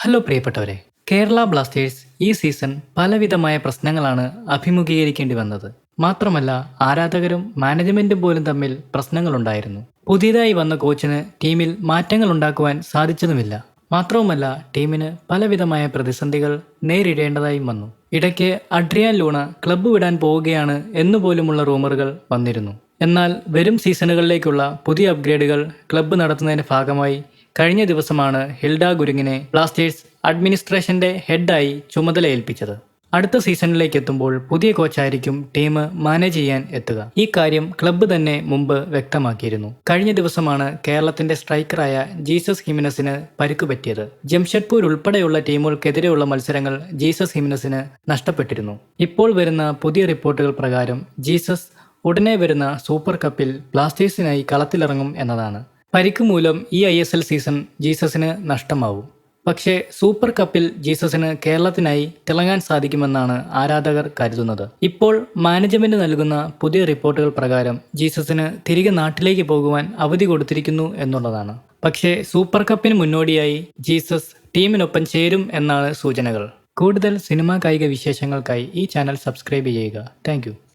Hello പ്രിയപ്പെട്ടവരെ, Kerala Blasters ഈ season പലവിധമായ പ്രശ്നങ്ങളാണ് അഭിമുഖീകരിക്കേണ്ടി വന്നത്. മാത്രമല്ല, ആരാധകരും മാനേജ്മെന്റും പോലും തമ്മിൽ പ്രശ്നങ്ങളുണ്ടായിരുന്നു. പുതിയതായി വന്ന കോച്ചിന് ടീമിൽ മാറ്റങ്ങൾ ഉണ്ടാക്കുവാൻ സാധിച്ചതുമില്ല. മാത്രവുമല്ല, ടീമിന് പലവിധമായ പ്രതിസന്ധികൾ നേരിടേണ്ടതായും വന്നു. ഇടയ്ക്ക് അഡ്രിയാൻ ലൂണ ക്ലബ്ബ് വിടാൻ പോവുകയാണ് എന്നുപോലുമുള്ള റൂമറുകൾ വന്നിരുന്നു. എന്നാൽ വരും സീസണുകളിലേക്കുള്ള പുതിയ അപ്ഗ്രേഡുകൾ ക്ലബ്ബ് നടത്തുന്നതിന്റെ ഭാഗമായി കഴിഞ്ഞ ദിവസമാണ് ഹിൽഡ ഗുരുങ്ങിനെ ബ്ലാസ്റ്റേഴ്സ് അഡ്മിനിസ്ട്രേഷന്റെ ഹെഡായി ചുമതല ഏൽപ്പിച്ചത്. അടുത്ത സീസണിലേക്ക് എത്തുമ്പോൾ പുതിയ കോച്ചായിരിക്കും ടീം മാനേജ് ചെയ്യാൻ എത്തുക. ഈ കാര്യം ക്ലബ്ബ് തന്നെ മുമ്പ് വ്യക്തമാക്കിയിരുന്നു. കഴിഞ്ഞ ദിവസമാണ് കേരളത്തിന്റെ സ്ട്രൈക്കറായ ജീസസ് ഹിമിനസിന് പരിക്കു പറ്റിയത്. ജംഷഡ്പൂർ ഉൾപ്പെടെയുള്ള ടീമുകൾക്കെതിരെയുള്ള മത്സരങ്ങൾ ജീസസ് ഹിമിനസിന് നഷ്ടപ്പെട്ടിരുന്നു. ഇപ്പോൾ വരുന്ന പുതിയ റിപ്പോർട്ടുകൾ പ്രകാരം ജീസസ് ഉടനെ വരുന്ന സൂപ്പർ കപ്പിൽ ബ്ലാസ്റ്റേഴ്സിനായി കളത്തിലിറങ്ങും എന്നതാണ്. പരിക്ക് മൂലം ഈ ISL സീസൺ ജീസസിന് നഷ്ടമാവും. പക്ഷേ സൂപ്പർ കപ്പിൽ ജീസസിന് കേരളത്തിനായി തിളങ്ങാൻ സാധിക്കുമെന്നാണ് ആരാധകർ കരുതുന്നത്. ഇപ്പോൾ മാനേജ്മെന്റ് നൽകുന്ന പുതിയ റിപ്പോർട്ടുകൾ പ്രകാരം ജീസസിന് തിരികെ നാട്ടിലേക്ക് പോകുവാൻ അവധി കൊടുത്തിരിക്കുന്നു എന്നുള്ളതാണ്. പക്ഷേ സൂപ്പർ കപ്പിന് മുന്നോടിയായി ജീസസ് ടീമിനൊപ്പം ചേരും എന്നാണ് സൂചനകൾ. കൂടുതൽ സിനിമാ കായിക വിശേഷങ്ങൾക്കായി ഈ ചാനൽ സബ്സ്ക്രൈബ് ചെയ്യുക. താങ്ക്